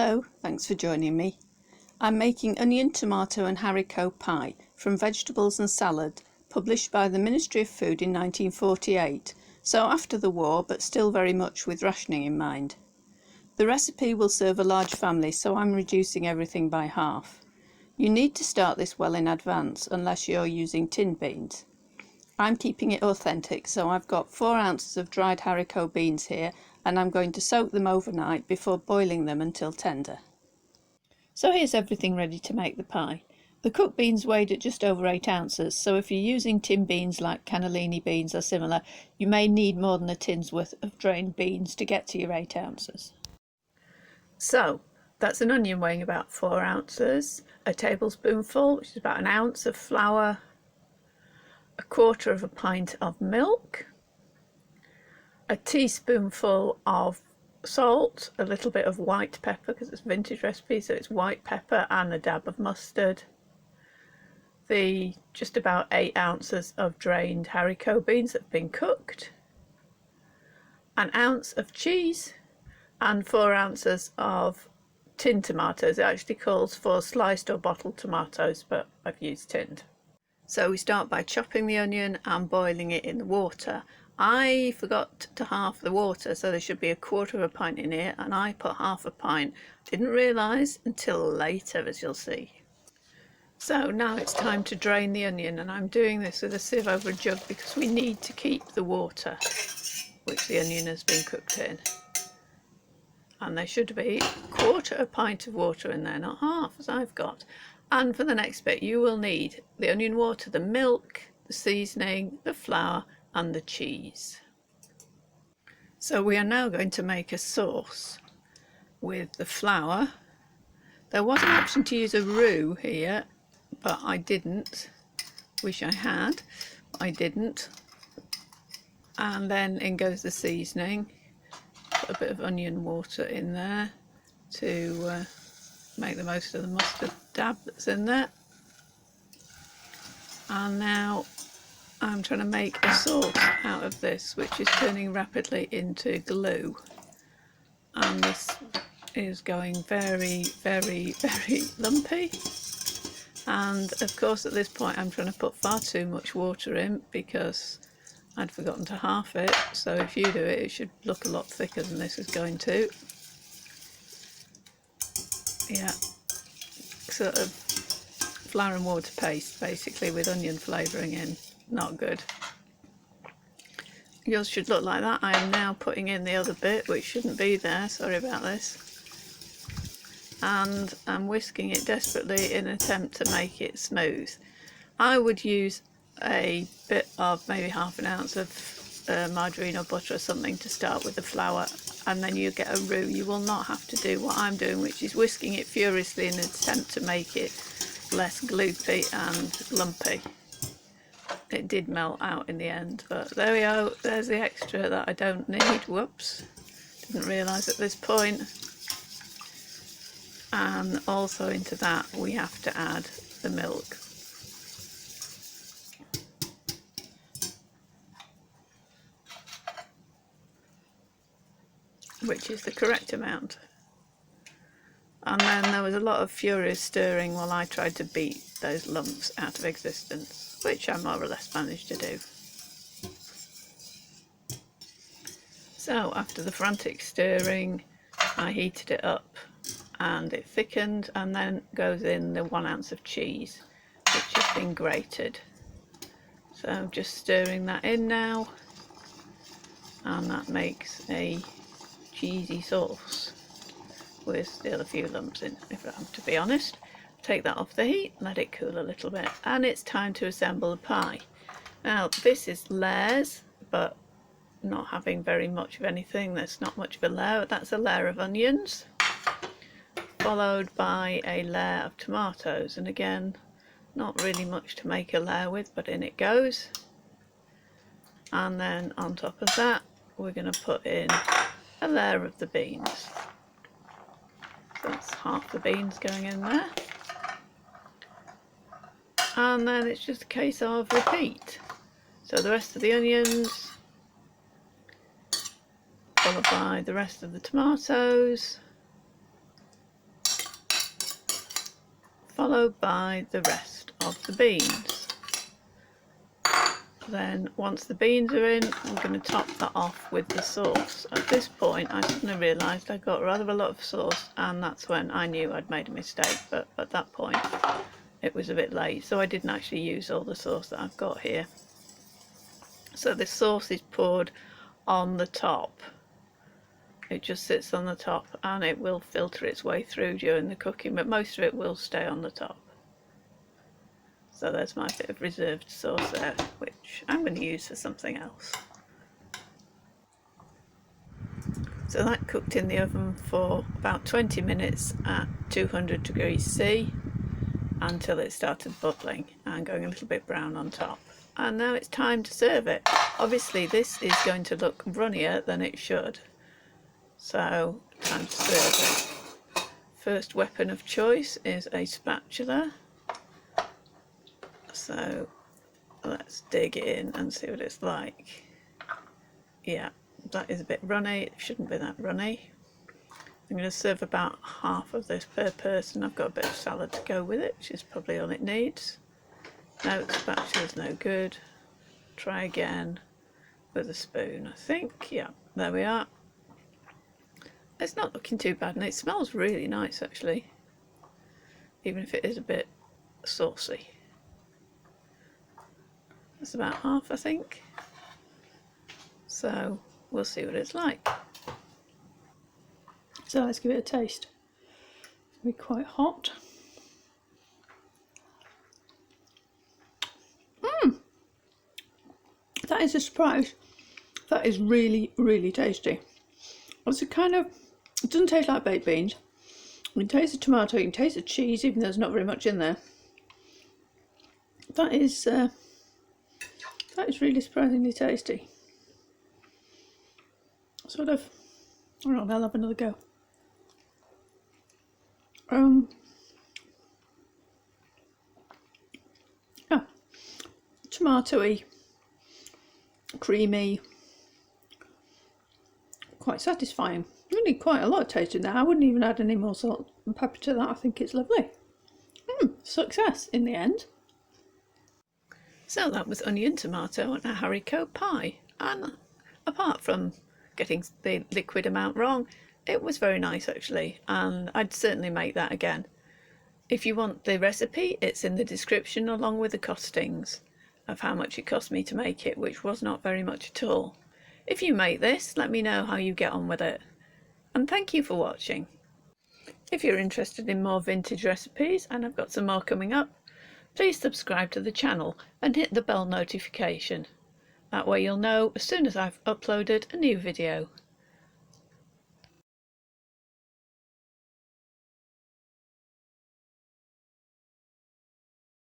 Hello, thanks for joining me. I'm making onion, tomato and haricot pie from Vegetables and Salad, published by the Ministry of Food in 1948, so after the war but still very much with rationing in mind. The recipe will serve a large family, so I'm reducing everything by half. You need to start this well in advance unless you're using tinned beans. I'm keeping it authentic, so I've got 4 ounces of dried haricot beans here, and I'm going to soak them overnight before boiling them until tender. So here's everything ready to make the pie. The cooked beans weighed at just over 8 ounces, so if you're using tin beans like cannellini beans or similar, you may need more than a tin's worth of drained beans to get to your 8 ounces. So that's an onion weighing about 4 ounces, a tablespoonful, which is about 1 ounce of flour, 1/4 of a pint of milk, a teaspoonful of salt, a little bit of white pepper because it's a vintage recipe, so it's white pepper, and a dab of mustard, the just about 8 ounces of drained haricot beans that have been cooked, 1 ounce of cheese, and 4 ounces of tinned tomatoes. It actually calls for sliced or bottled tomatoes, but I've used tinned. So we start by chopping the onion and boiling it in the water. I forgot to halve the water, so there should be 1/4 of a pint in here, and I put half a pint. Didn't realise until later, as you'll see. So now it's time to drain the onion, and I'm doing this with a sieve over a jug because we need to keep the water which the onion has been cooked in. And there should be 1/4 a pint of water in there, not half as I've got. And for the next bit you will need the onion water, the milk, the seasoning, the flour and the cheese. So we are now going to make a sauce with the flour. There was an option to use a roux here, but I didn't. Wish I had, but I didn't. And then in goes the seasoning. Put a bit of onion water in there to make the most of the mustard dab that's in there. And now I'm trying to make a sauce out of this, which is turning rapidly into glue, and this is going very lumpy. And of course at this point I'm trying to put far too much water in because I'd forgotten to half it, so if you do it, it should look a lot thicker than this is going to. Yeah, sort of flour and water paste basically with onion flavouring in. Not good. Yours should look like that. I am now putting in the other bit, which shouldn't be there, sorry about this, and I'm whisking it desperately in an attempt to make it smooth. I would use a bit of maybe half an ounce of margarine or butter or something to start with the flour, and then you get a roux. You will not have to do what I'm doing, which is whisking it furiously in an attempt to make it less gloopy and lumpy. It did melt out in the end, but there we go. There's the extra that I don't need. Whoops, didn't realise at this point. And also into that we have to add the milk. Which is the correct amount. And then there was a lot of furious stirring while I tried to beat those lumps out of existence, which I more or less managed to do. So after the frantic stirring, I heated it up and it thickened, and then goes in the 1 ounce of cheese, which has been grated. So I'm just stirring that in now, and that makes a cheesy sauce with still a few lumps in, if I'm to be honest. Take that off the heat, let it cool a little bit, and it's time to assemble the pie. Now this is layers, but not having very much of anything. There's not much of a layer. That's a layer of onions, followed by a layer of tomatoes, and again not really much to make a layer with, but in it goes. And then on top of that we're going to put in a layer of the beans. So that's half the beans going in there. And then it's just a case of repeat. So the rest of the onions, followed by the rest of the tomatoes, followed by the rest of the beans. Then once the beans are in, I'm going to top that off with the sauce. At this point I suddenly realised I got rather a lot of sauce, and that's when I knew I'd made a mistake, but at that point it was a bit late, so I didn't actually use all the sauce that I've got here. So this sauce is poured on the top. It just sits on the top and it will filter its way through during the cooking, but most of it will stay on the top. So there's my bit of reserved sauce there, which I'm going to use for something else. So that cooked in the oven for about 20 minutes at 200 degrees C until it started bubbling and going a little bit brown on top. And now it's time to serve it. Obviously this is going to look runnier than it should, so time to serve it. First weapon of choice is a spatula. So let's dig in and see what it's like. Yeah, that is a bit runny. It shouldn't be that runny. I'm going to serve about half of this per person. I've got a bit of salad to go with it, which is probably all it needs. No, the spatula's no good. Try again with a spoon, I think. Yeah, there we are. It's not looking too bad, and it smells really nice actually, even if it is a bit saucy. That's about half, I think. So we'll see what it's like. So let's give it a taste. It's going to be quite hot. That is a surprise. That is really, really tasty. It's a kind of, it doesn't taste like baked beans. You can taste the tomato, you can taste the cheese, even though there's not very much in there. That is really surprisingly tasty. Sort of, I don't know, I'll have another go. Yeah, tomatoey, creamy, quite satisfying. Really quite a lot of taste in there. I wouldn't even add any more salt and pepper to that. I think it's lovely. Success in the end. So that was onion, tomato and a haricot pie, and apart from getting the liquid amount wrong, it was very nice actually, and I'd certainly make that again. If you want the recipe, it's in the description along with the costings of how much it cost me to make it, which was not very much at all. If you make this, let me know how you get on with it, and thank you for watching. If you're interested in more vintage recipes, and I've got some more coming up, please subscribe to the channel and hit the bell notification. That way you'll know as soon as I've uploaded a new video.